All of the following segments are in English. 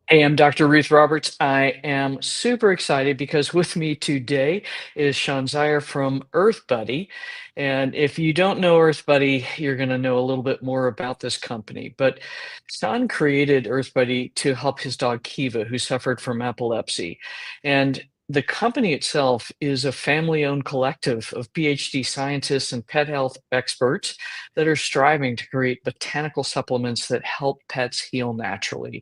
Hey, I'm Dr. Ruth Roberts. I am super excited because with me today is Sean Zyer from Earth Buddy. And if you don't know Earth Buddy, you're going to know a little bit more about this company. But Sean created Earth Buddy to help his dog Kiva, who suffered from epilepsy. And the company itself is a family owned collective of PhD scientists and pet health experts that are striving to create botanical supplements that help pets heal naturally.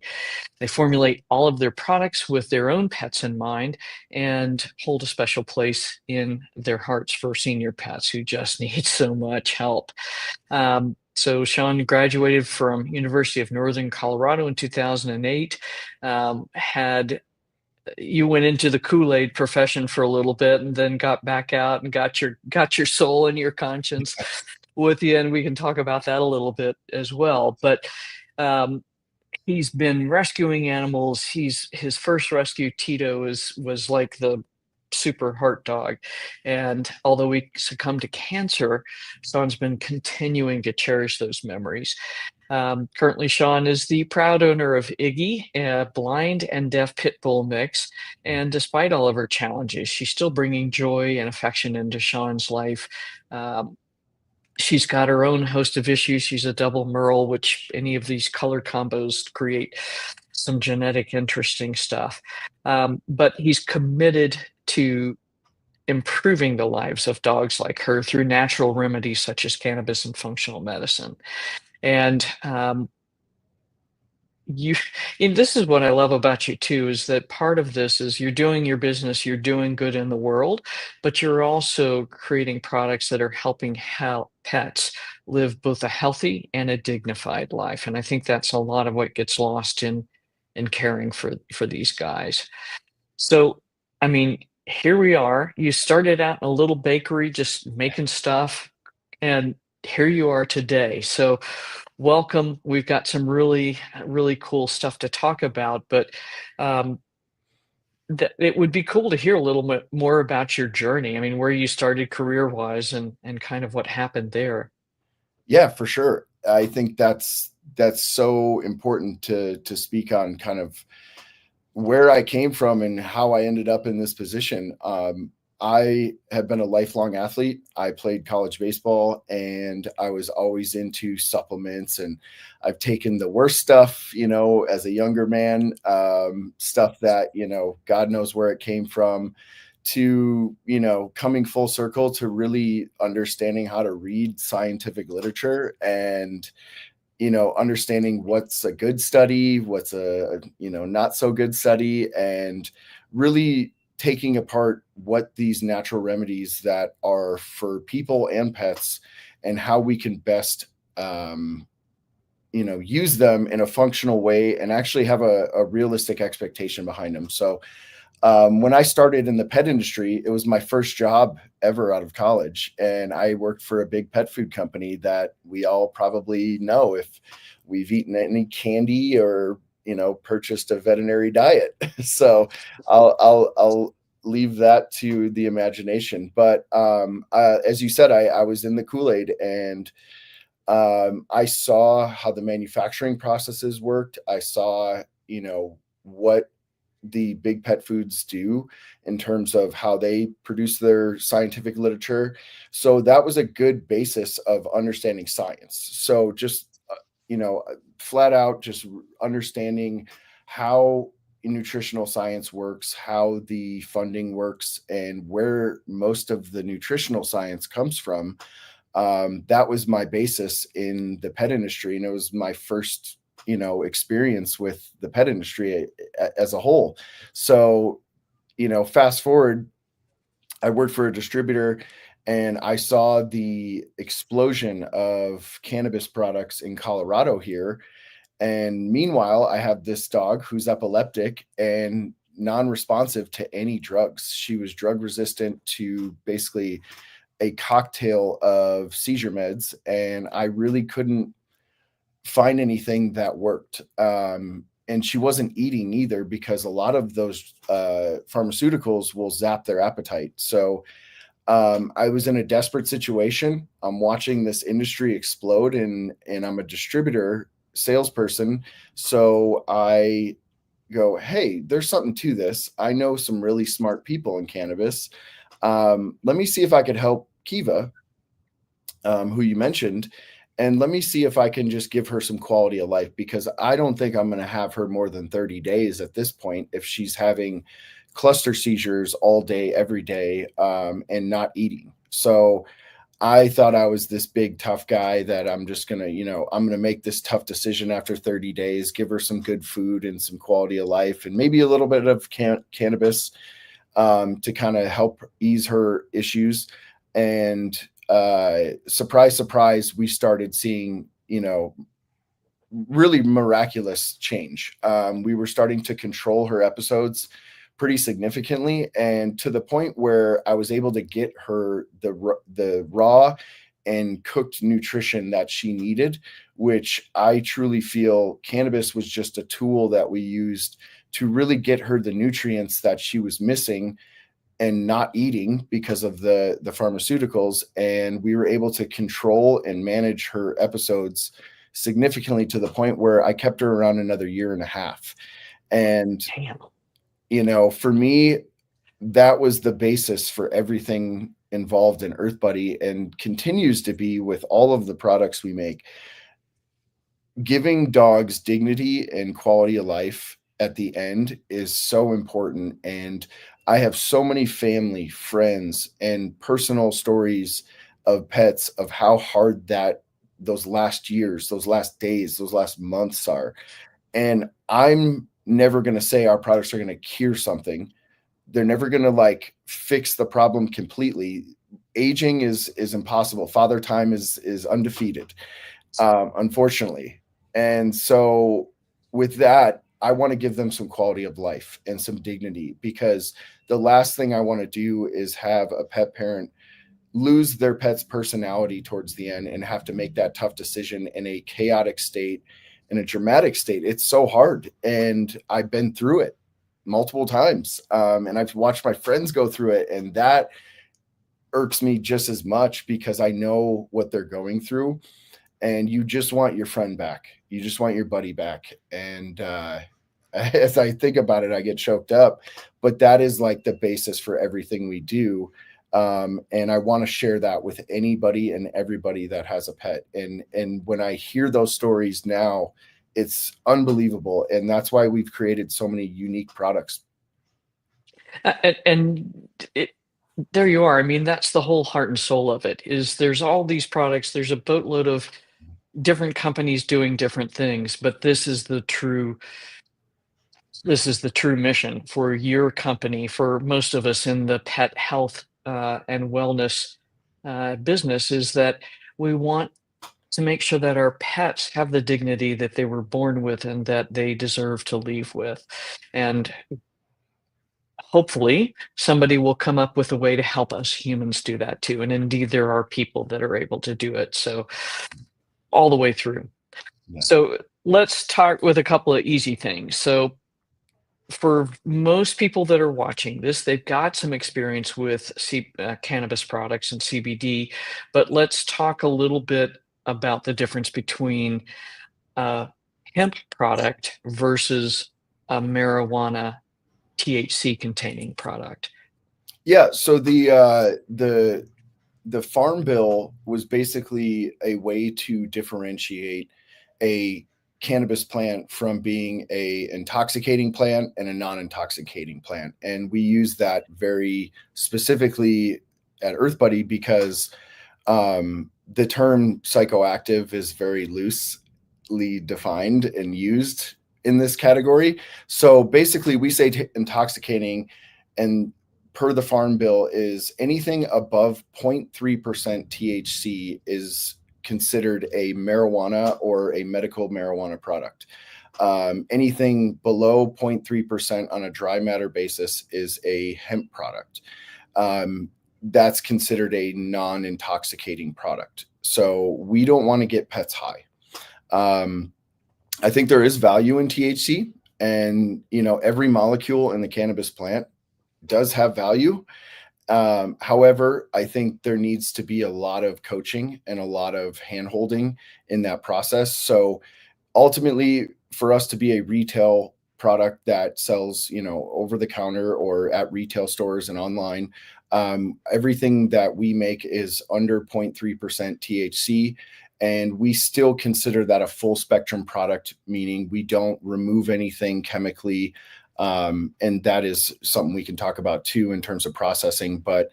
They formulate all of their products with their own pets in mind and hold a special place in their hearts for senior pets who just need so much help. So Sean graduated from University of Northern Colorado in 2008. Had You went into the Kool-Aid profession for a little bit and then got back out and got your soul and your conscience with you, and we can talk about that a little bit as well. But um, he's been rescuing animals. His first rescue, Tito, was like the super heart dog. And although he succumbed to cancer, Sean's been continuing to cherish those memories. Currently, Sean is the proud owner of Iggy, a blind and deaf pit bull mix. And despite all of her challenges, she's still bringing joy and affection into Sean's life. Um, She's got her own host of issues. She's a double Merle, which any of these color combos create some genetic interesting stuff. But he's committed to improving the lives of dogs like her through natural remedies such as cannabis and functional medicine. And you and this is what I love about you too, is that part of this is you're doing your business, you're doing good in the world, but you're also creating products that are helping help pets live both a healthy and a dignified life. And I think that's a lot of what gets lost in caring for these guys. So, I mean, here we are. You started out in a little bakery just making stuff, and here you are today. So, welcome. We've got some really cool stuff to talk about, but um, it would be cool to hear a little bit more about your journey. I mean, where you started career-wise and kind of what happened there. Yeah, for sure. I think that's so important to speak on kind of where I came from and how I ended up in this position. I have been a lifelong athlete. I played college baseball and I was always into supplements, and I've taken the worst stuff, as a younger man, stuff that, God knows where it came from, to, coming full circle to really understanding how to read scientific literature and understanding what's a good study, what's a not so good study, and really taking apart what these natural remedies that are for people and pets and how we can best use them in a functional way and actually have a realistic expectation behind them. So when I started in the pet industry, it was my first job ever out of college. And I worked for a big pet food company that we all probably know if we've eaten any candy or, purchased a veterinary diet. So I'll leave that to the imagination. But as you said, I was in the Kool-Aid, and I saw how the manufacturing processes worked. I saw, what the big pet foods do in terms of how they produce their scientific literature. So that was a good basis of understanding science. So just, flat out just understanding how nutritional science works, how the funding works, and where most of the nutritional science comes from. That was my basis in the pet industry. And it was my first experience with the pet industry as a whole. So, fast forward, I worked for a distributor and I saw the explosion of cannabis products in Colorado here. And meanwhile, I have this dog who's epileptic and non-responsive to any drugs. She was drug resistant to basically a cocktail of seizure meds, and I really couldn't find anything that worked. And she wasn't eating either because a lot of those pharmaceuticals will zap their appetite. So I was in a desperate situation. I'm watching this industry explode, and I'm a distributor salesperson. So I go, hey, there's something to this. I know some really smart people in cannabis. Let me see if I could help Kiva, who you mentioned, and let me see if I can just give her some quality of life, because I don't think I'm going to have her more than 30 days at this point if she's having cluster seizures all day, every day, and not eating. So I thought I was this big tough guy that I'm just gonna, I'm gonna make this tough decision after 30 days, give her some good food and some quality of life, and maybe a little bit of cannabis, to kind of help ease her issues. And surprise, surprise, we started seeing, really miraculous change. We were starting to control her episodes pretty significantly, and to the point where I was able to get her the raw and cooked nutrition that she needed, which I truly feel cannabis was just a tool that we used to really get her the nutrients that she was missing and not eating because of the pharmaceuticals, and we were able to control and manage her episodes significantly to the point where I kept her around another year and a half. And Damn. for me, that was the basis for everything involved in Earth Buddy, and continues to be with all of the products we make. Giving dogs dignity and quality of life at the end is so important. And I have so many family, friends, and personal stories of pets, of how hard that those last years, those last days, those last months are. And I'm never going to say our products are going to cure something. They're never going to like fix the problem completely. Aging is impossible. Father time is undefeated, unfortunately. And so, with that, I want to give them some quality of life and some dignity, because the last thing I want to do is have a pet parent lose their pet's personality towards the end and have to make that tough decision in a chaotic state, in a dramatic state. It's so hard. And I've been through it multiple times. And I've watched my friends go through it. And that irks me just as much, because I know what they're going through, and you just want your friend back. You just want your buddy back. And as I think about it, I get choked up. But that is like the basis for everything we do. And I want to share that with anybody and everybody that has a pet. And when I hear those stories now, it's unbelievable. And that's why we've created so many unique products. And it, there you are. I mean, that's the whole heart and soul of it. Is there's all these products. There's a boatload of different companies doing different things, but this is the true mission for your company, for most of us in the pet health and wellness business, is that we want to make sure that our pets have the dignity that they were born with and that they deserve to leave with. And hopefully, somebody will come up with a way to help us humans do that too. And indeed, there are people that are able to do it. So, all the way through. Yeah. So, let's talk with a couple of easy things. So, for most people that are watching this, they've got some experience with cannabis products and CBD, but let's talk a little bit about the difference between a hemp product versus a marijuana THC containing product. Yeah. So the farm bill was basically a way to differentiate a cannabis plant from being a intoxicating plant and a non-intoxicating plant, and we use that very specifically at Earth Buddy, because the term psychoactive is very loosely defined and used in this category. So basically, we say intoxicating, and per the farm bill, is anything above 0.3% THC is considered a marijuana or a medical marijuana product. Anything below 0.3% on a dry matter basis is a hemp product. That's considered a non-intoxicating product. So we don't want to get pets high. Um, I think there is value in THC, and every molecule in the cannabis plant does have value. However, I think there needs to be a lot of coaching and a lot of handholding in that process. So ultimately, for us to be a retail product that sells, over the counter or at retail stores and online. Everything that we make is under 0.3% THC, and we still consider that a full spectrum product, meaning we don't remove anything chemically. And that is something we can talk about too in terms of processing. But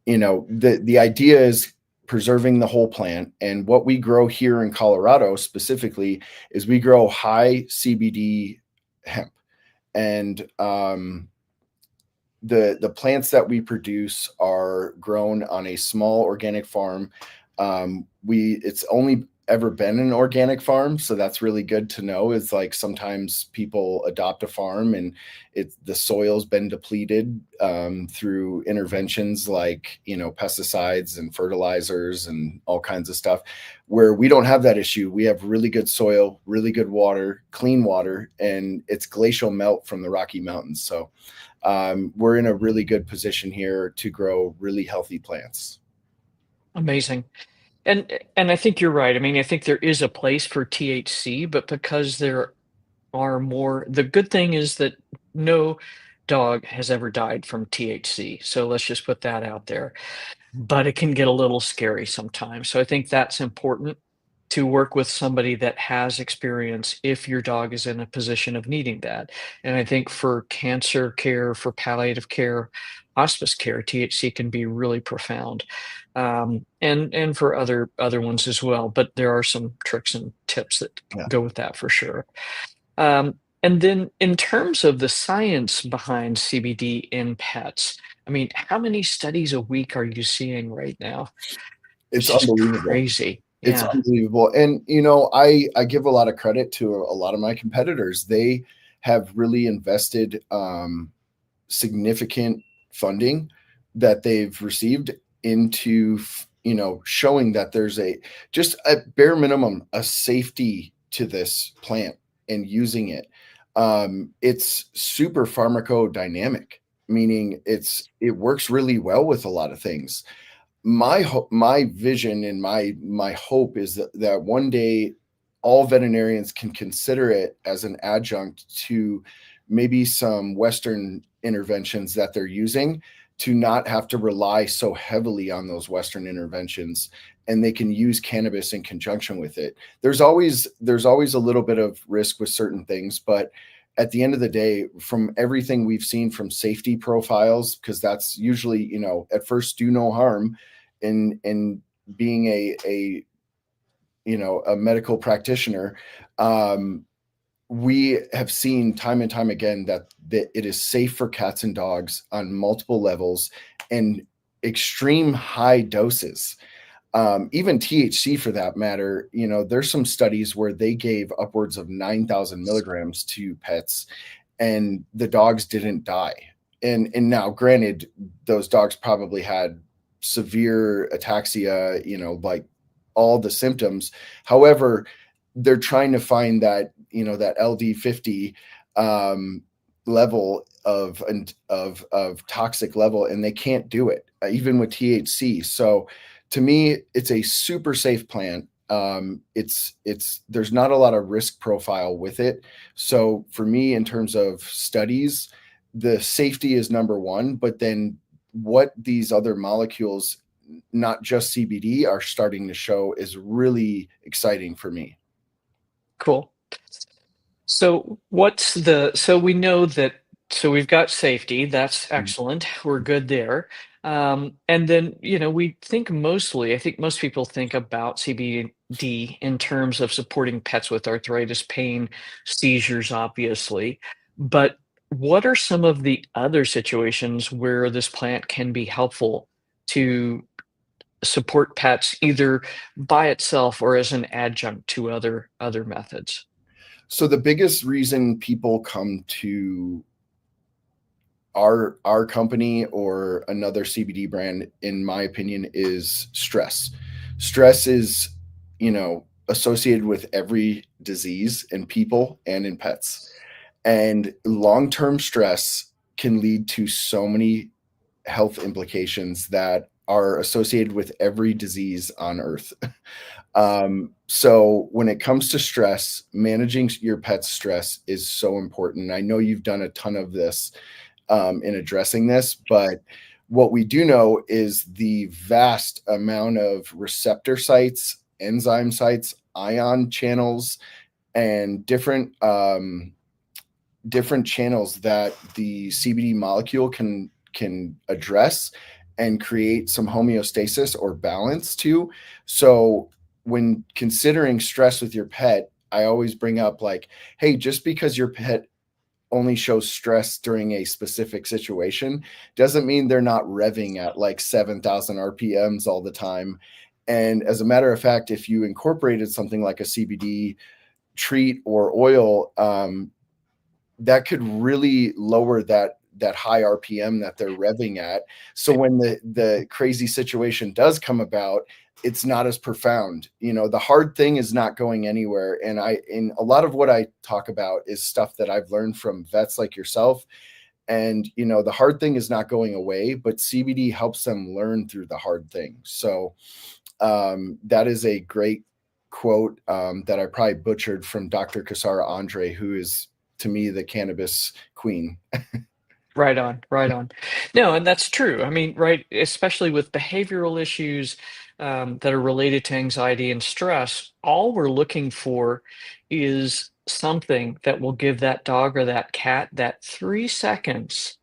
the idea is preserving the whole plant. And what we grow here in Colorado specifically is we grow high CBD hemp. And the plants that we produce are grown on a small organic farm. We It's only ever been an organic farm, so that's really good to know. Is like sometimes people adopt a farm and the soil's been depleted through interventions like pesticides and fertilizers and all kinds of stuff. Where we don't have that issue, we have really good soil, really good water, clean water, and it's glacial melt from the Rocky Mountains. So we're in a really good position here to grow really healthy plants. Amazing. And I think you're right. I mean, I think there is a place for THC, but because there are more, the good thing is that no dog has ever died from THC. So let's just put that out there. But it can get a little scary sometimes. So I think that's important to work with somebody that has experience if your dog is in a position of needing that. And I think for cancer care, for palliative care, hospice care, THC can be really profound. And for other ones as well. But there are some tricks and tips that Yeah. go with that for sure. And then in terms of the science behind CBD in pets, I mean, how many studies a week are you seeing right now? It's It's just unbelievable. crazy. It's Yeah. unbelievable. And I give a lot of credit to a lot of my competitors. They have really invested significant funding that they've received into showing that there's a just a bare minimum a safety to this plant and using it. It's super pharmacodynamic, meaning it works really well with a lot of things. My vision and my hope is that one day all veterinarians can consider it as an adjunct to maybe some Western interventions that they're using, to not have to rely so heavily on those Western interventions, and they can use cannabis in conjunction with it. There's always a little bit of risk with certain things, but at the end of the day, from everything we've seen from safety profiles, because that's usually, at first do no harm, in being a medical practitioner, we have seen time and time again that it is safe for cats and dogs on multiple levels and extreme high doses. Even THC for that matter, there's some studies where they gave upwards of 9,000 milligrams to pets and the dogs didn't die. And now granted, those dogs probably had severe ataxia, like all the symptoms. However, they're trying to find that LD50 level of toxic level, and they can't do it even with THC. So to me, it's a super safe plant. It's there's not a lot of risk profile with it. So for me, in terms of studies, the safety is number one, but then what these other molecules, not just CBD, are starting to show is really exciting for me. Cool. So we know that, so we've got safety, that's excellent. We're good there. And then, I think most people think about CBD in terms of supporting pets with arthritis, pain, seizures, obviously. But what are some of the other situations where this plant can be helpful to support pets either by itself or as an adjunct to other methods? So the biggest reason people come to our company or another CBD brand, in my opinion, is stress. Stress is, associated with every disease in people and in pets. And long-term stress can lead to so many health implications that are associated with every disease on earth. So when it comes to stress, managing your pet's stress is so important. I know you've done a ton of this in addressing this, but what we do know is the vast amount of receptor sites, enzyme sites, ion channels, and different channels that the CBD molecule can address and create some homeostasis or balance to. So when considering stress with your pet, I always bring up like, hey, just because your pet only shows stress during a specific situation doesn't mean they're not revving at like 7,000 RPMs all the time. And as a matter of fact, if you incorporated something like a CBD treat or oil, that could really lower that high RPM that they're revving at. So when the crazy situation does come about, it's not as profound. You know, the hard thing is not going anywhere. And in a lot of what I talk about is stuff that I've learned from vets like yourself. And you know, the hard thing is not going away, but CBD helps them learn through the hard thing. So that is a great quote that I probably butchered from Dr. Cassara Andre, who is to me the cannabis queen. Right on, right on. No, and that's true. I mean, right, especially with behavioral issues that are related to anxiety and stress, all we're looking for is something that will give that dog or that cat that 3 seconds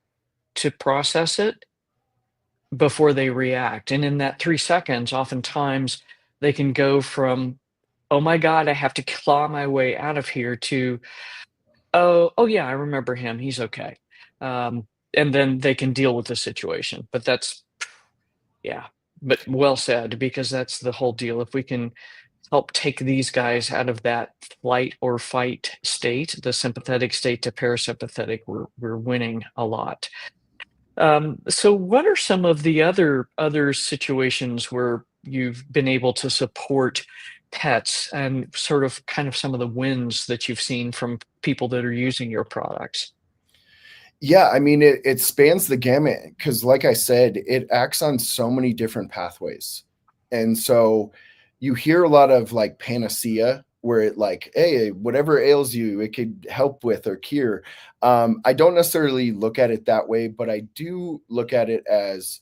to process it before they react. And in that 3 seconds, oftentimes they can go from, oh my God, I have to claw my way out of here to, oh yeah, I remember him. He's okay. And then they can deal with the situation. But that's yeah, but well said, because that's the whole deal. If we can help take these guys out of that flight or fight state, the sympathetic state to parasympathetic, we're winning a lot. So what are some of the other situations where you've been able to support pets and sort of kind of some of the wins that you've seen from people that are using your products? Yeah, I mean, it spans the gamut because, like I said, it acts on so many different pathways. And so you hear a lot of like panacea where it like, hey, whatever ails you, it could help with or cure. I don't necessarily look at it that way, but I do look at it as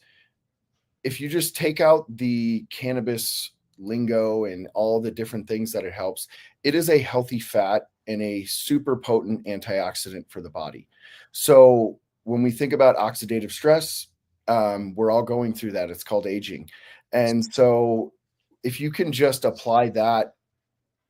if you just take out the cannabis lingo and all the different things that it helps, it is a healthy fat and a super potent antioxidant for the body. So when we think about oxidative stress, we're all going through that. It's called aging. And so if you can just apply that,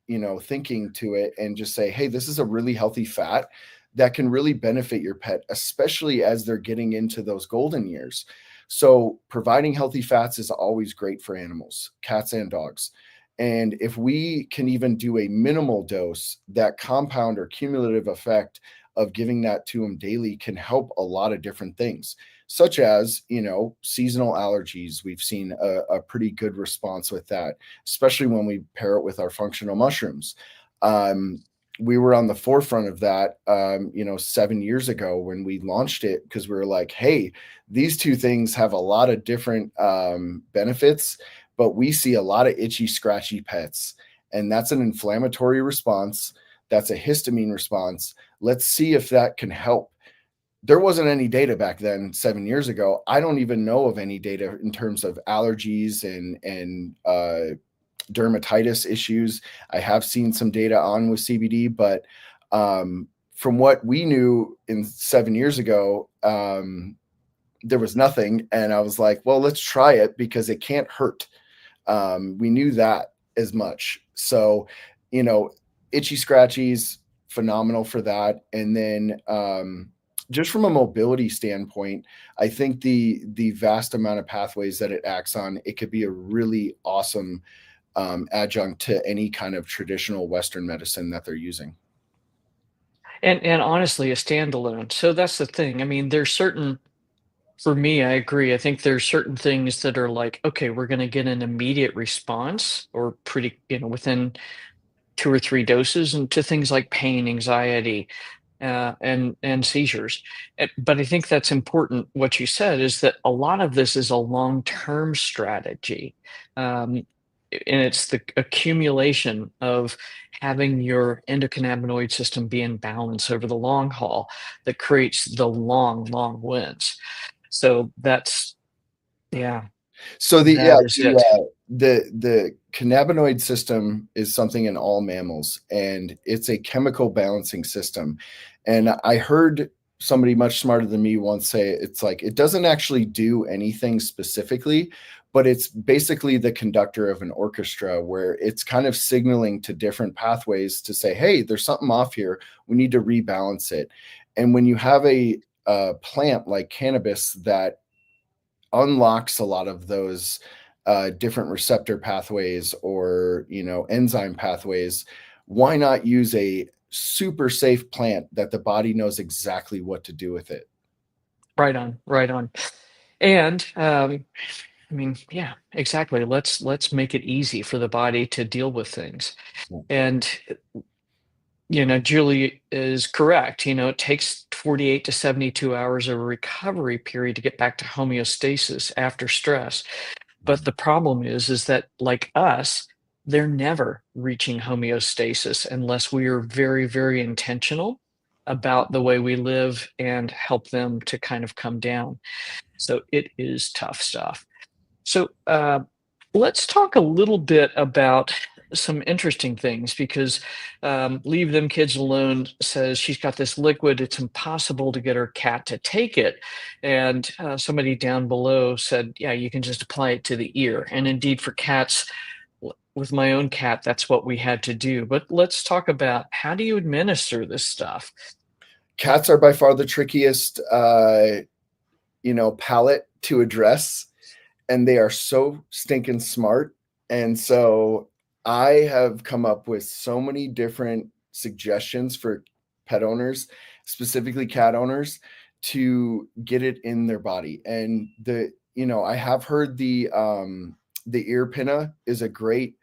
you know, thinking to it and just say, hey, this is a really healthy fat that can really benefit your pet, especially as they're getting into those golden years. So, providing healthy fats is always great for animals, cats and dogs. And if we can even do a minimal dose, that compound or cumulative effect of giving that to them daily can help a lot of different things, such as, you know, seasonal allergies. We've seen a pretty good response with that, especially when we pair it with our functional mushrooms. Um, we were on the forefront of that, you know, 7 years ago when we launched it because we were like, hey, these two things have a lot of different benefits, but we see a lot of itchy, scratchy pets. And that's an inflammatory response. That's a histamine response. Let's see if that can help. There wasn't any data back then 7 years ago. I don't even know of any data in terms of allergies and dermatitis issues. I have seen some data on with CBD, but from what we knew in 7 years ago, there was nothing. And I was like, well, let's try it because it can't hurt. We knew that as much. So, you know, itchy scratchies, phenomenal for that. And then just from a mobility standpoint, I think the vast amount of pathways that it acts on, it could be a really awesome adjunct to any kind of traditional Western medicine that they're using. And honestly, a standalone. So that's the thing. I mean, there's certain for me, I agree. I think there's certain things that are like, okay, we're going to get an immediate response or pretty, within 2 or 3 doses, and to things like pain, anxiety, and seizures. But I think that's important. What you said is that a lot of this is a long-term strategy. Um, and it's the accumulation of having your endocannabinoid system be in balance over the long haul that creates the long wins. So that's, yeah, So that is it. the cannabinoid system is something in all mammals, and it's a chemical balancing system. And I heard somebody much smarter than me once say it's like it doesn't actually do anything specifically, but it's basically the conductor of an orchestra where it's kind of signaling to different pathways to say, hey, there's something off here. We need to rebalance it. And when you have a plant like cannabis that unlocks a lot of those different receptor pathways or enzyme pathways, why not use a super safe plant that the body knows exactly what to do with it? Right on, right on. And I mean, yeah, exactly. Let's make it easy for the body to deal with things. And Julie is correct. It takes 48 to 72 hours of a recovery period to get back to homeostasis after stress. But the problem is that like us, they're never reaching homeostasis unless we are very intentional about the way we live and help them to kind of come down. So it is tough stuff. So let's talk a little bit about some interesting things because Leave Them Kids Alone says she's got this liquid. It's impossible to get her cat to take it. And somebody down below said, yeah, you can just apply it to the ear. And indeed, for cats, with my own cat, that's what we had to do. But let's talk about how do you administer this stuff? Cats are by far the trickiest palette to address, and they are so stinking smart. And so I have come up with so many different suggestions for pet owners, specifically cat owners, to get it in their body. And I have heard the ear pinna is a great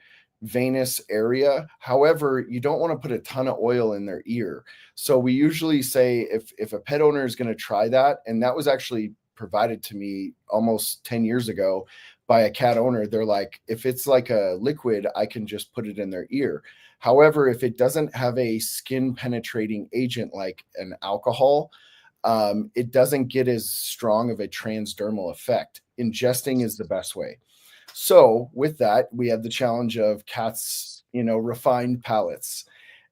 venous area. However, you don't want to put a ton of oil in their ear. So we usually say if a pet owner is going to try that, and that was actually provided to me almost 10 years ago by a cat owner. They're like, if it's like a liquid, I can just put it in their ear. However, if it doesn't have a skin penetrating agent like an alcohol, it doesn't get as strong of a transdermal effect. Ingesting is the best way. So with that, we have the challenge of cats, refined palates.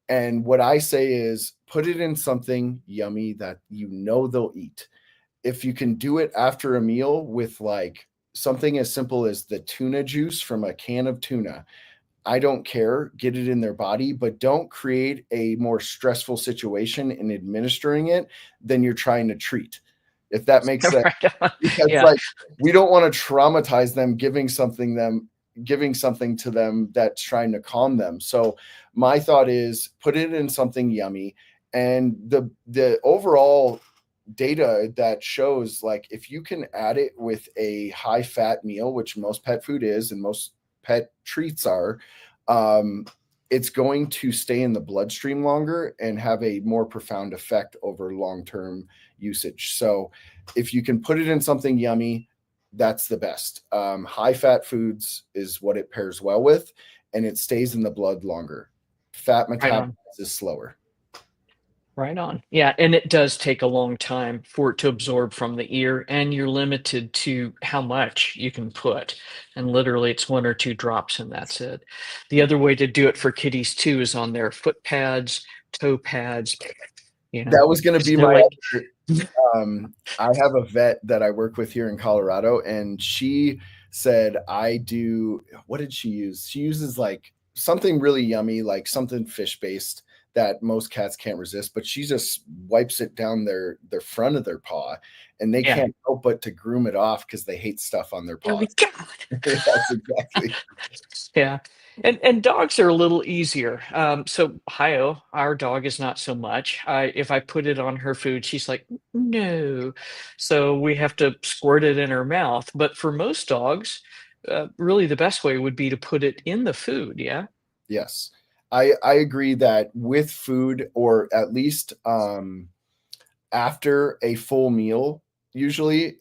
And what I say is put it in something yummy that they'll eat. If you can do it after a meal with like something as simple as the tuna juice from a can of tuna, I don't care, get it in their body, but don't create a more stressful situation in administering it than you're trying to treat. If that makes sense. Right on. Because Yeah, like we don't want to traumatize them giving something to them that's trying to calm them. So my thought is put it in something yummy, and the overall data that shows like if you can add it with a high fat meal, which most pet food is and most pet treats are, um, it's going to stay in the bloodstream longer and have a more profound effect over long-term usage. So if you can put it in something yummy, that's the best. High fat foods is what it pairs well with, and it stays in the blood longer. Fat right metabolism on. is slower. Right on. Yeah, and it does take a long time for it to absorb from the ear, and you're limited to how much you can put. And literally, it's one or two drops, and that's it. The other way to do it for kitties too is on their foot pads, toe pads, That was going to 'cause be they're my like, other. I have a vet that I work with here in Colorado, and she said, I do, what did she use? She uses like something really yummy, like something fish based that most cats can't resist, but she just wipes it down their front of their paw, and they yeah, can't help but to groom it off because they hate stuff on their there we paws. go. Yes, exactly. Yeah. And dogs are a little easier. So Hio, our dog, is not so much. If I put it on her food, she's like, no. So we have to squirt it in her mouth. But for most dogs, really the best way would be to put it in the food. Yeah. Yes. I agree that with food, or at least after a full meal, usually,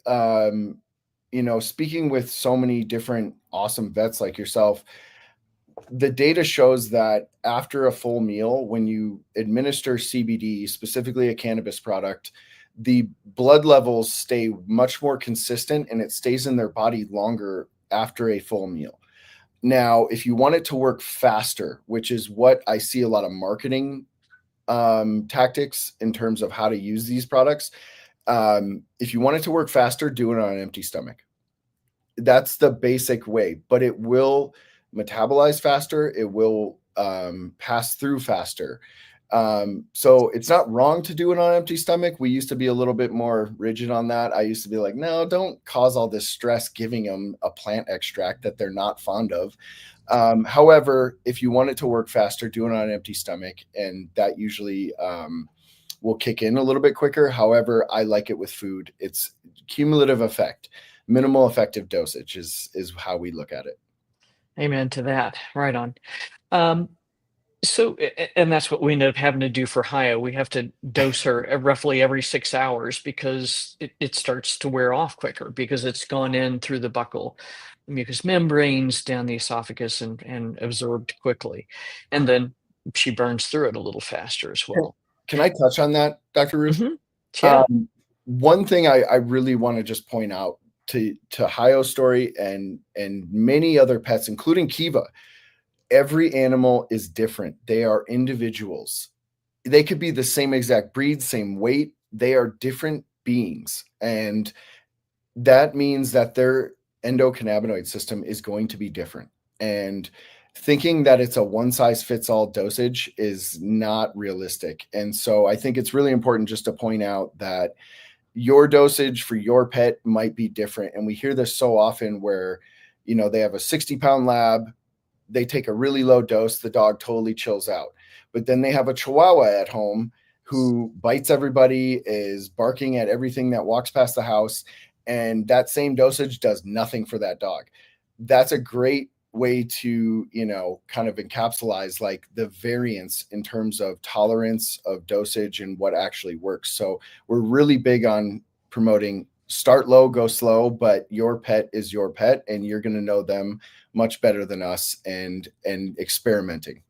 speaking with so many different awesome vets like yourself, the data shows that after a full meal, when you administer CBD, specifically a cannabis product, the blood levels stay much more consistent and it stays in their body longer after a full meal. Now, if you want it to work faster, which is what I see a lot of marketing tactics in terms of how to use these products, if you want it to work faster, do it on an empty stomach. That's the basic way, but it will metabolize faster. It will pass through faster. So it's not wrong to do it on an empty stomach. We used to be a little bit more rigid on that. I used to be like, no, don't cause all this stress giving them a plant extract that they're not fond of. However, if you want it to work faster, do it on an empty stomach, and that usually will kick in a little bit quicker. However, I like it with food. It's cumulative effect. Minimal effective dosage is how we look at it. Amen to that. Right on. Um, and that's what we ended up having to do for Haya. We have to dose her roughly every 6 hours because it starts to wear off quicker because it's gone in through the buccal mucous membranes down the esophagus and absorbed quickly. And then she burns through it a little faster as well. Can I touch on that, Dr. Ruth? Hmm. Yeah, One thing I really want to just point out to Hayo's story and many other pets, including Kiva, every animal is different. They are individuals. They could be the same exact breed, same weight. They are different beings. And that means that their endocannabinoid system is going to be different. And thinking that it's a one size fits all dosage is not realistic. And so I think it's really important just to point out that your dosage for your pet might be different. And we hear this so often where, they have a 60-pound lab, they take a really low dose, the dog totally chills out. But then they have a Chihuahua at home who bites everybody, is barking at everything that walks past the house, and that same dosage does nothing for that dog. That's a great way to, kind of encapsulize like the variance in terms of tolerance of dosage and what actually works. So we're really big on promoting start low, go slow, but your pet is your pet and you're going to know them much better than us, and experimenting.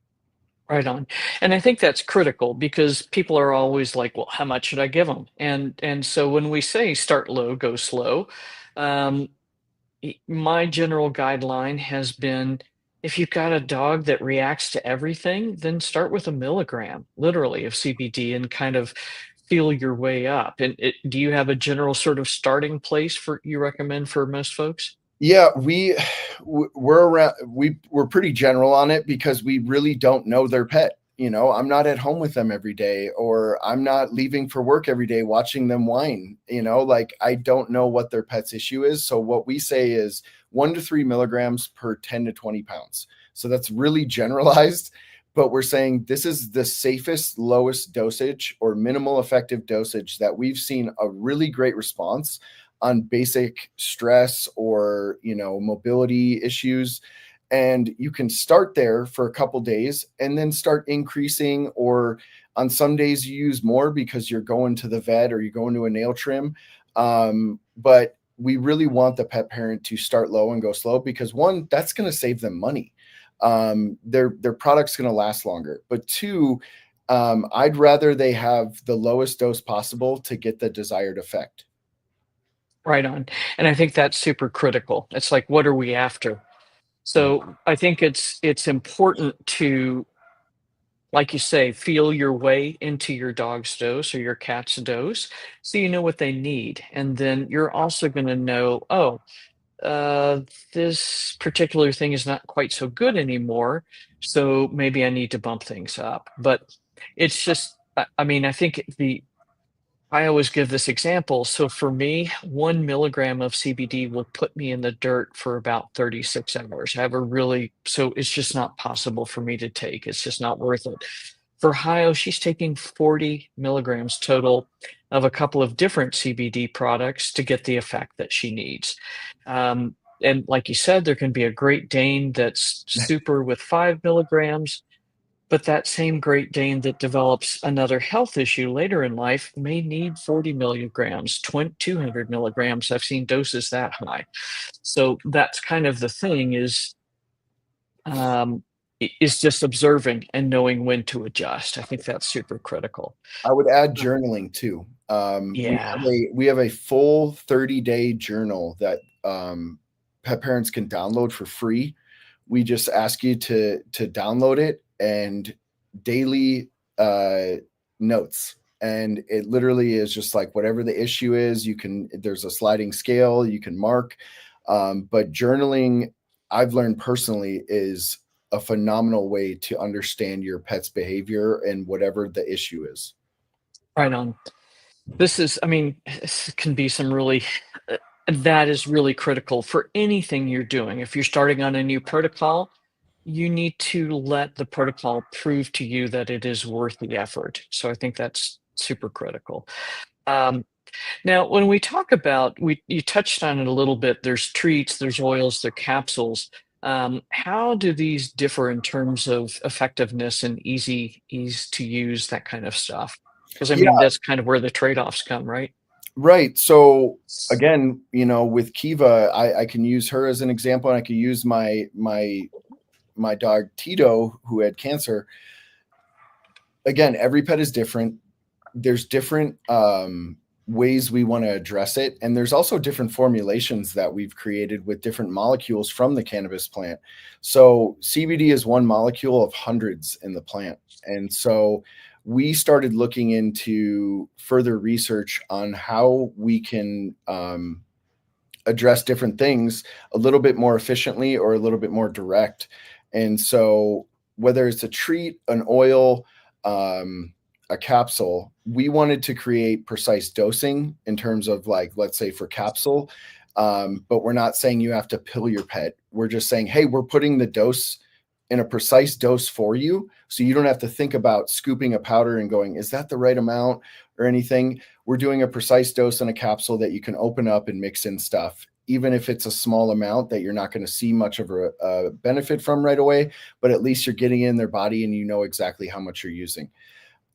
right on. And I think that's critical because people are always like, well, how much should I give them? And so when we say start low, go slow, um, my general guideline has been if you've got a dog that reacts to everything, then start with a milligram, literally, of CBD and kind of feel your way up. And do you have a general sort of starting place for you recommend for most folks? Yeah, we're pretty general on it because we really don't know their pet. I'm not at home with them every day, or I'm not leaving for work every day watching them whine. Like I don't know what their pet's issue is. So what we say is 1 to 3 milligrams per 10 to 20 pounds. So that's really generalized, but we're saying this is the safest, lowest dosage or minimal effective dosage that we've seen a really great response on basic stress or, mobility issues. And you can start there for a couple days and then start increasing, or on some days you use more because you're going to the vet or you're going to a nail trim. But we really want the pet parent to start low and go slow because one, that's going to save them money. Their product's going to last longer. But two, I'd rather they have the lowest dose possible to get the desired effect. Right on. And I think that's super critical. It's like, what are we after? Mhm. So I think it's important to, like you say, feel your way into your dog's dose or your cat's dose so you know what they need. And then you're also going to know, oh, uh, this particular thing is not quite so good anymore. So maybe I need to bump things up. But it's just, I mean, I think I always give this example. So for me, 1 milligram of CBD will put me in the dirt for about 36 hours. I have a really, so it's just not possible for me to take. It's just not worth it. For Hio, she's taking 40 milligrams total of a couple of different CBD products to get the effect that she needs. And like you said, there can be a Great Dane that's super with 5 milligrams, but that same Great Dane that develops another health issue later in life may need 40 milligrams, 200 milligrams. I've seen doses that high. So that's kind of the thing is is just observing and knowing when to adjust. I think that's super critical. I would add Uh, journaling too. Yeah, We have a full 30-day journal that pet parents can download for free. We just ask you to download it and daily notes. And it literally is just like whatever the issue is, there's a sliding scale, you can mark. But journaling, I've learned personally, is a phenomenal way to understand your pet's behavior and whatever the issue is. right on. This is, I mean, this can be some really, that is really critical for anything you're doing. If you're starting on a new protocol, you need to let the protocol prove to you that it is worth the effort. So I think that's super critical. Um, Now, when we talk about, you touched on it a little bit. There's treats, there's oils, there are capsules. How do these differ in terms of effectiveness and ease to use, that kind of stuff? Because I mean, Yeah, that's kind of where the trade-offs come, right? right. So again, with Kiva, I can use her as an example, and I can use my dog Tito, who had cancer. Again, every pet is different. There's different ways we want to address it, and there's also different formulations that we've created with different molecules from the cannabis plant. So CBD is one molecule of hundreds in the plant, and so we started looking into further research on how we can address different things a little bit more efficiently or a little bit more direct. And so, whether it's a treat, an oil, a capsule, we wanted to create precise dosing in terms of, like, let's say for capsule, but we're not saying you have to pill your pet. We're just saying, hey, we're putting the dose in a precise dose for you. So you don't have to think about scooping a powder and going, is that the right amount or anything? We're doing a precise dose in a capsule that you can open up and mix in stuff, even if it's a small amount that you're not going to see much of a benefit from right away, but at least you're getting in their body and you know exactly how much you're using.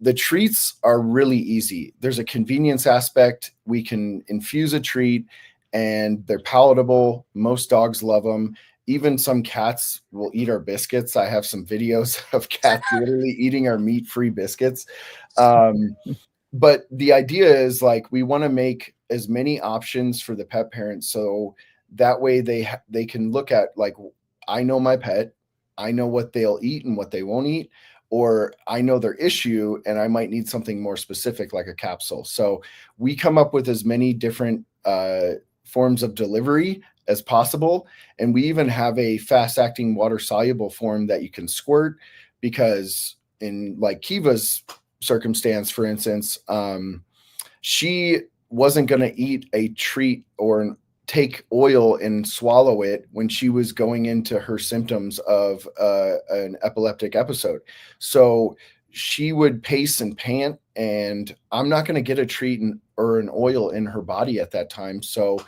The treats are really easy. There's a convenience aspect. We can infuse a treat and they're palatable. Most dogs love them. Even some cats will eat our biscuits. I have some videos of cats literally eating our meat-free biscuits. Um, but the idea is, like, we want to make as many options for the pet parents, so that way they can look at, like, I know my pet, I know what they'll eat and what they won't eat, or I know their issue and I might need something more specific like a capsule. So we come up with as many different forms of delivery as possible, and we even have a fast acting water soluble form that you can squirt, because in, like, Kiva's circumstance, for instance, she wasn't going to eat a treat or take oil and swallow it when she was going into her symptoms of an epileptic episode. So she would pace and pant, and I'm not going to get a treat or an oil in her body at that time. So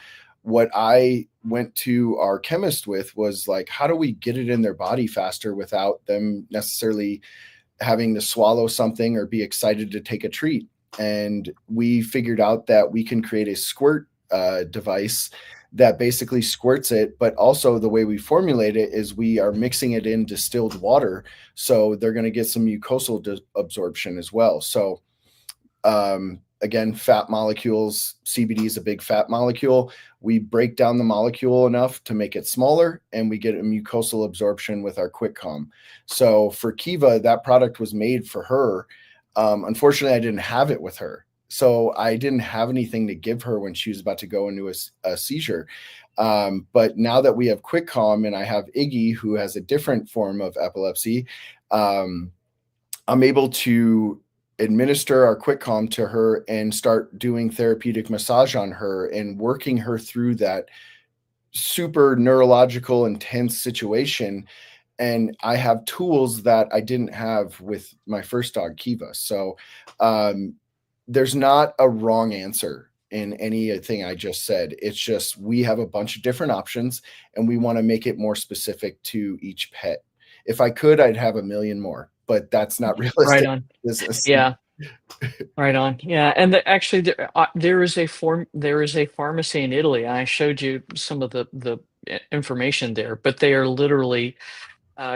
what I went to our chemist with was, like, how do we get it in their body faster without them necessarily having to swallow something or be excited to take a treat? And we figured out that we can create a squirt device that basically squirts it, but also the way we formulate it is we are mixing it in distilled water, so they're going to get some mucosal absorption as well. So again, fat molecules, CBD is a big fat molecule. We break down the molecule enough to make it smaller, and we get a mucosal absorption with our quick calm. So for Kiva, that product was made for her. Unfortunately, I didn't have it with her, so I didn't have anything to give her when she was about to go into a seizure. But now that we have quick calm and I have Iggy, who has a different form of epilepsy, I'm able to administer our quick calm to her and start doing therapeutic massage on her and working her through that super neurological intense situation. And I have tools that I didn't have with my first dog, Kiva. So there's not a wrong answer in anything I just said. It's just we have a bunch of different options and we want to make it more specific to each pet. If I could, I'd have a million more, but that's not Right realistic on. business. Yeah. Right on. Yeah, and actually, there is there is a pharmacy in Italy. I showed you some of the information there, but they are literally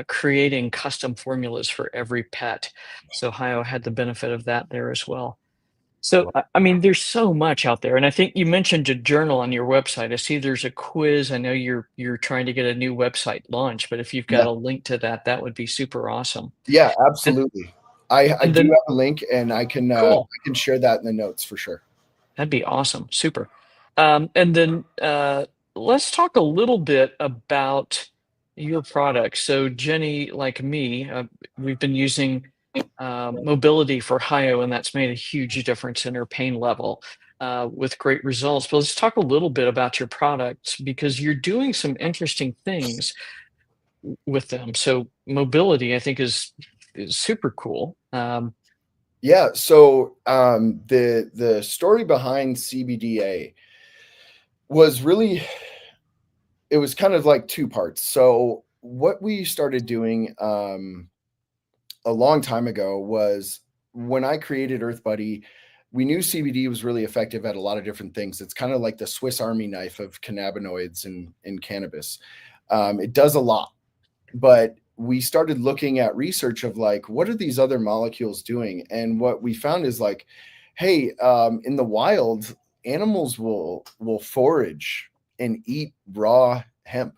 creating custom formulas for every pet. So Ohio had the benefit of that there as well. So, I mean, there's so much out there, and I think you mentioned a journal on your website. I see there's a quiz. I know you're trying to get a new website launched, but if you've got Yeah. a link to that, that would be super awesome. Yeah, And absolutely. I and do then have a link, and cool. I can share that in the notes for sure. That'd be awesome. Super. And then let's talk a little bit about your products. So, Jenny, like me, we've been using mobility for Hio, and that's made a huge difference in her pain level with great results. But let's talk a little bit about your products because you're doing some interesting things with them. So, mobility, I think, is super cool. Yeah, so, the story behind CBDA was really it was kind of like 2 parts. So, what we started doing, a long time ago was when I created Earth Buddy, we knew CBD was really effective at a lot of different things. It's kind of like the Swiss Army knife of cannabinoids and cannabis. It does a lot, but we started looking at research of like, what are these other molecules doing? And what we found is like, hey, in the wild, animals will forage and eat raw hemp.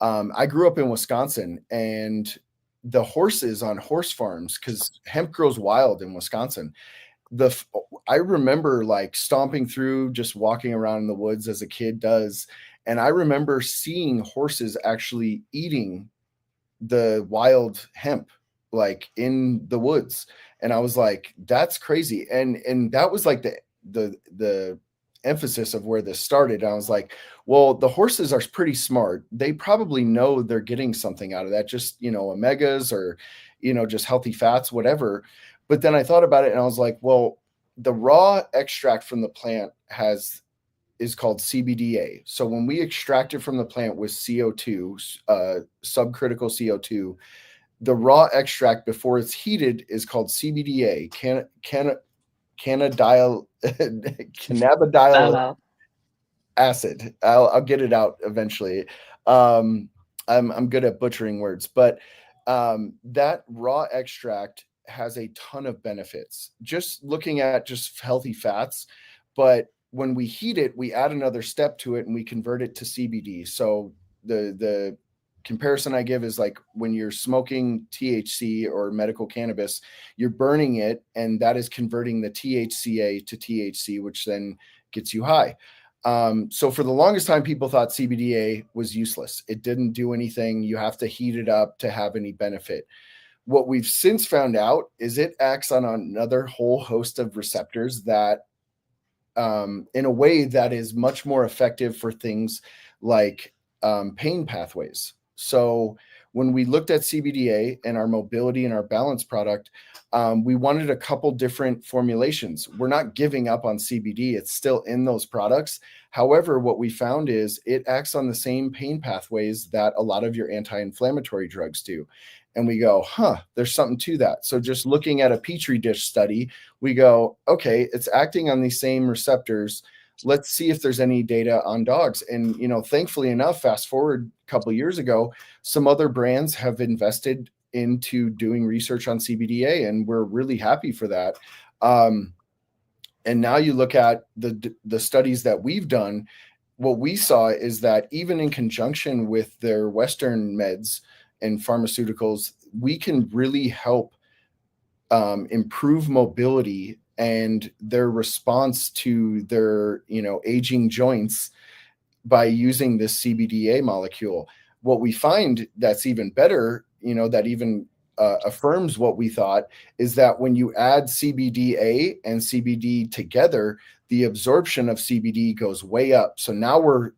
I grew up in Wisconsin, and the horses on horse farms, because hemp grows wild in Wisconsin. The I remember like stomping through, just walking around in the woods as a kid does, and I remember seeing horses actually eating the wild hemp like in the woods, and I was like, that's crazy. And that was like the emphasis of where this started. I was like, well, the horses are pretty smart, they probably know they're getting something out of that, just omegas or just healthy fats, whatever. But then I thought about it and I was like, well, the raw extract from the plant has is called CBDA. So when we extract it from the plant with CO2, subcritical CO2, the raw extract before it's heated is called CBDA, cannabidiol, cannabidiol Uh, acid. I'll get it out eventually. Um, I'm good at butchering words, but that raw extract has a ton of benefits. Just looking at just healthy fats, but when we heat it, we add another step to it and we convert it to CBD. So the comparison I give is like when you're smoking THC or medical cannabis, you're burning it, and that is converting the THCA to THC, which then gets you high. So for the longest time, people thought CBDA was useless. It didn't do anything. You have to heat it up to have any benefit. What we've since found out is it acts on another whole host of receptors that, in a way that is much more effective for things like pain pathways. So when we looked at CBDA and our mobility and our balance product, we wanted a couple different formulations. We're not giving up on CBD, it's still in those products. However, what we found is it acts on the same pain pathways that a lot of your anti-inflammatory drugs do. And we go, huh, there's something to that. So just looking at a petri dish study, we go, okay, it's acting on these same receptors. Let's see if there's any data on dogs. And thankfully enough, fast forward a couple of years ago, some other brands have invested into doing research on CBDA, and we're really happy for that. And now you look at the studies that we've done, what we saw is that even in conjunction with their Western meds and pharmaceuticals, we can really help improve mobility and their response to their aging joints by using this CBDA molecule. What we find that's even better, that even affirms what we thought, is that when you add CBDA and CBD together, the absorption of CBD goes way up. So now we're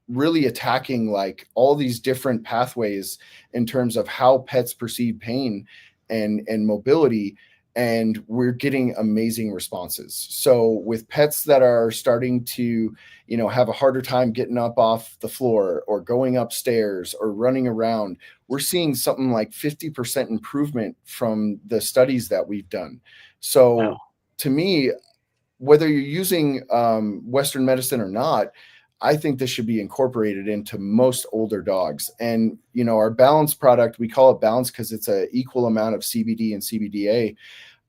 really attacking like all these different pathways in terms of how pets perceive pain and mobility, and we're getting amazing responses. So with pets that are starting to have a harder time getting up off the floor or going upstairs or running around, we're seeing something like 50% improvement from the studies that we've done. So wow. to me, whether you're using Western medicine or not, I think this should be incorporated into most older dogs. And, our Balance product, we call it Balance because it's an equal amount of CBD and CBDA.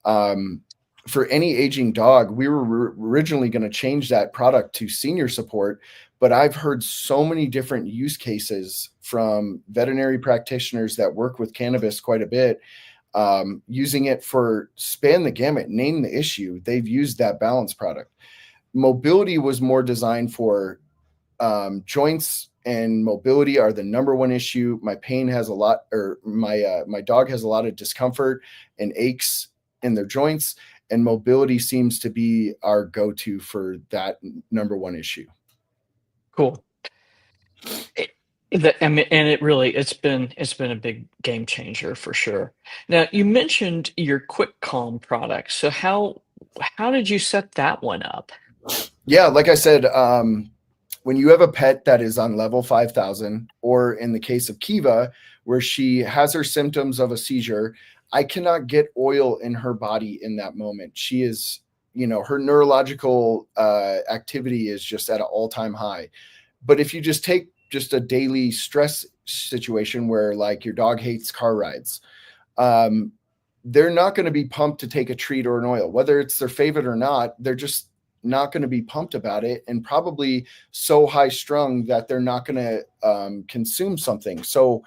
Um, for any aging dog, we were originally going to change that product to senior support, but I've heard so many different use cases from veterinary practitioners that work with cannabis quite a bit, using it for span the gamut, name the issue. They've used that Balance product. Mobility was more designed for joints, and mobility are the number one issue. My pain has a lot, or my dog has a lot of discomfort and aches in their joints, and mobility seems to be our go-to for that number one issue. Cool. It, I mean, and it's been a big game changer for sure. Now, you mentioned your Quick Calm product. So how did you set that one up? Yeah, like I said, when you have a pet that is on level 5,000, or in the case of Kiva, where she has her symptoms of a seizure, I cannot get oil in her body in that moment. She is, her neurological activity is just at an all-time high. But if you just take just a daily stress situation where, like, your dog hates car rides, um, they're not going to be pumped to take a treat or an oil, whether it's their favorite or not. They're just not going to be pumped about it, and probably so high strung that they're not going to consume something. So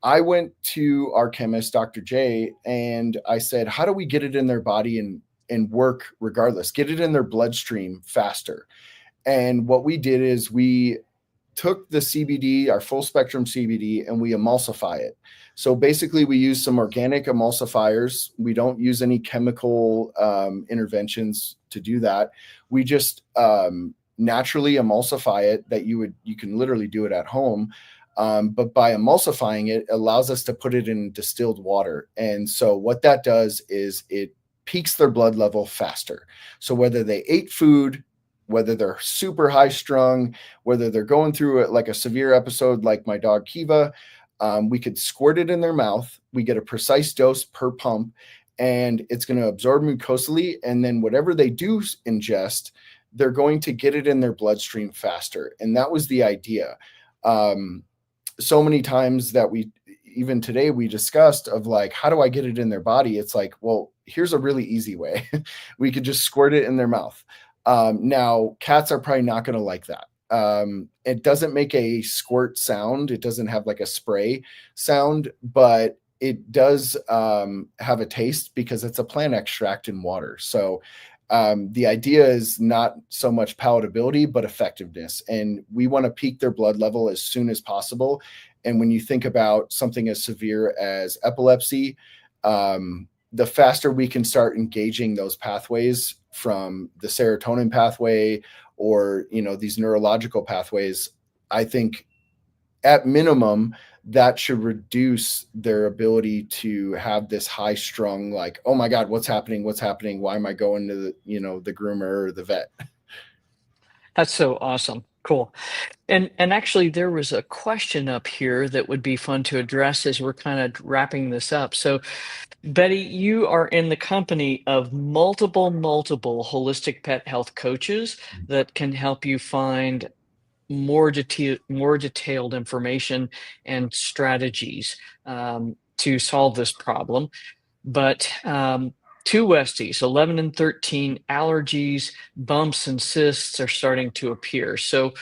I went to our chemist, Dr. J, and I said, how do we get it in their body and work regardless, get it in their bloodstream faster? And what we did is we took the CBD, our full spectrum CBD, and we emulsify it. So basically, we use some organic emulsifiers. We don't use any chemical interventions to do that. We just naturally emulsify it. That you can literally do it at home. But by emulsifying it, allows us to put it in distilled water. And so what that does is it peaks their blood level faster. So whether they ate food, whether they're super high strung, whether they're going through like a severe episode like my dog Kiva, we could squirt it in their mouth. We get a precise dose per pump, and it's going to absorb mucosally. And then whatever they do ingest, they're going to get it in their bloodstream faster. And that was the idea. So many times that even today we discussed of like, how do I get it in their body? It's like, well, here's a really easy way. We could just squirt it in their mouth. Now, cats are probably not going to like that. It doesn't make a squirt sound. It doesn't have like a spray sound, but it does have a taste because it's a plant extract in water. So the idea is not so much palatability, but effectiveness. And we want to peak their blood level as soon as possible. And when you think about something as severe as epilepsy, the faster we can start engaging those pathways, from the serotonin pathway or, these neurological pathways, I think at minimum that should reduce their ability to have this high strung, like, oh my God, what's happening? What's happening? Why am I going to the groomer or the vet? That's so awesome. Cool. And actually there was a question up here that would be fun to address as we're kind of wrapping this up. So Betty, you are in the company of multiple holistic pet health coaches that can help you find more detailed information and strategies to solve this problem. But two Westies, 11 and 13, allergies, bumps, and cysts are starting to appear. So,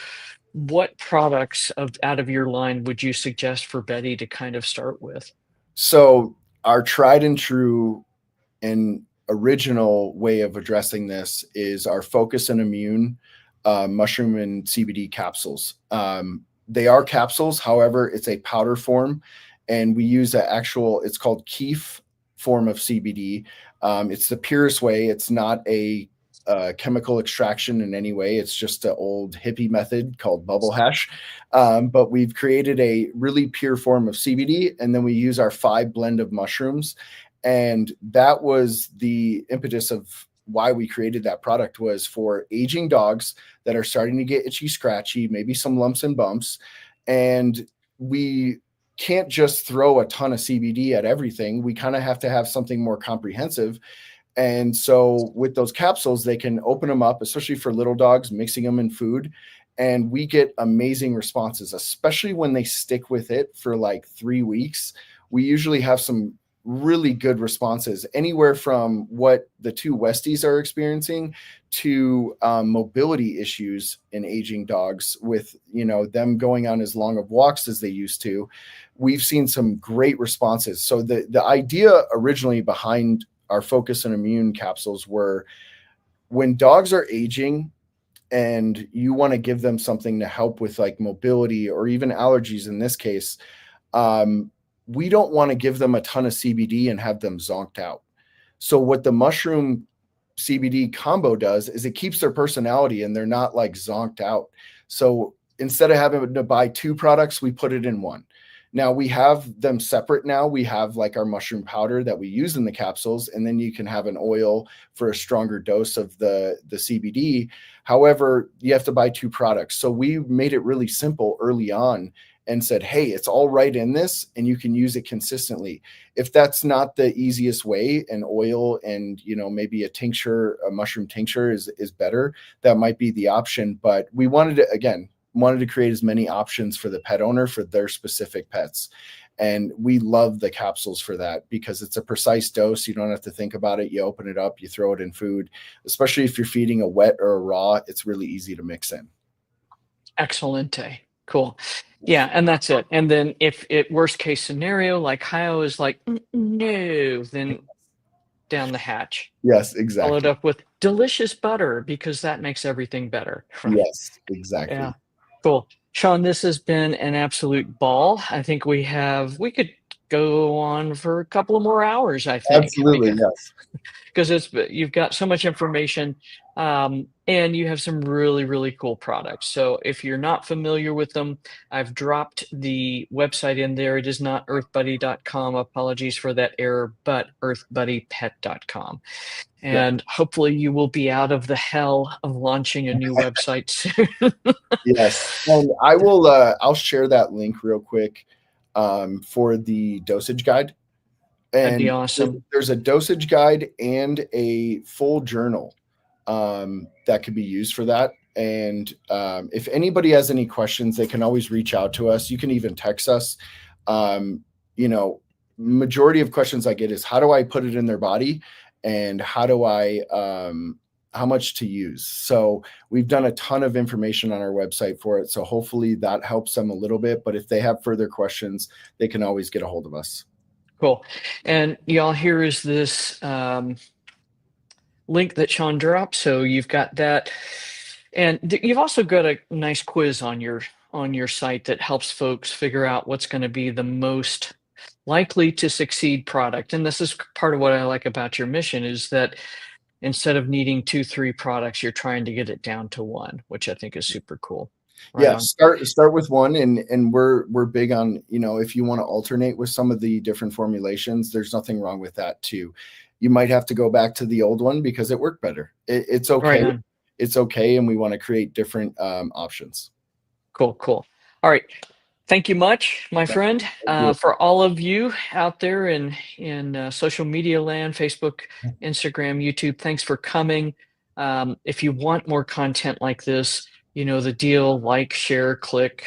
what products out of your line would you suggest for Betty to kind of start with? So our tried and true and original way of addressing this is our Focus and Immune mushroom and CBD capsules. They are capsules, however, it's a powder form, and we use it's called Keef form of CBD. It's the purest way. It's not a chemical extraction in any way. It's just an old hippie method called bubble hash. But we've created a really pure form of CBD, and then we use our 5 blend of mushrooms. And that was the impetus of why we created that product, was for aging dogs that are starting to get itchy, scratchy, maybe some lumps and bumps. And we can't just throw a ton of CBD at everything. We kind of have to have something more comprehensive. And so with those capsules, they can open them up, especially for little dogs, mixing them in food. and we get amazing responses, especially when they stick with it for like 3 weeks. We usually have some really good responses, anywhere from what the two Westies are experiencing to mobility issues in aging dogs, with them going on as long of walks as they used to. We've seen some great responses. So the idea originally behind our focus on immune capsules were, when dogs are aging and you want to give them something to help with like mobility or even allergies in this case, um, we don't want to give them a ton of CBD and have them zonked out. So what the mushroom CBD combo does is it keeps their personality and they're not like zonked out. So instead of having to buy two products, we put it in one. Now we have them separate now. We have like our mushroom powder that we use in the capsules, and then you can have an oil for a stronger dose of the CBD. However, you have to buy two products. So we made it really simple early on and said, hey, it's all right in this and you can use it consistently. If that's not the easiest way, an oil and maybe a tincture, a mushroom tincture is better, that might be the option. But we wanted to create as many options for the pet owner for their specific pets. And we love the capsules for that because it's a precise dose. You don't have to think about it. You open it up, you throw it in food, especially if you're feeding a wet or a raw, it's really easy to mix in. Excellente. Cool. Yeah, and that's it. And then if it worst case scenario, like Kyle is like, no, then down the hatch. Yes, Followed exactly. up with delicious butter because that makes everything better. Right. Yes, exactly. Yeah. Cool. Sean, this has been an absolute ball. I think we could go on for a couple of more hours, I think, Absolutely. Yes. because you've got so much information, and you have some really, really cool products. So if you're not familiar with them, I've dropped the website in there. It is not earthbuddy.com. Apologies for that error, but earthbuddypet.com. Yep. And hopefully you will be out of the hell of launching a new website soon. Yes. And I'll share that link real quick for the dosage guide. That'd be And awesome. there's a dosage guide and a full journal that could be used for that. And if anybody has any questions, they can always reach out to us. You can even text us. Um, Majority of questions I get is, how do I put it in their body, and how much to use. So we've done a ton of information on our website for it. So hopefully that helps them a little bit. But if they have further questions, they can always get a hold of us. Cool. And y'all, here is this link that Sean dropped. So you've got that. And you've also got a nice quiz on your site that helps folks figure out what's going to be the most likely to succeed product. And this is part of what I like about your mission, is that instead of needing 2, 3 products, you're trying to get it down to one, which I think is super cool. Right Yeah, on. start with one, and we're big on, if you want to alternate with some of the different formulations, there's nothing wrong with that too. You might have to go back to the old one because it worked better. It's Right okay. on. It's okay, and we want to create different options. Cool, cool. All right. Thank you much, my friend. Thank you. For all of you out there in social media land, Facebook, Instagram, YouTube, thanks for coming. If you want more content like this, you know the deal. Like, share, click,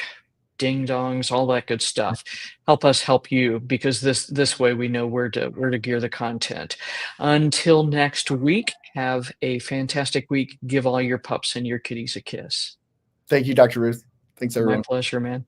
ding dongs, all that good stuff. Help us help you, because this way we know where to gear the content. Until next week, have a fantastic week. Give all your pups and your kitties a kiss. Thank you, Dr. Ruth. Thanks, My everyone. pleasure, man.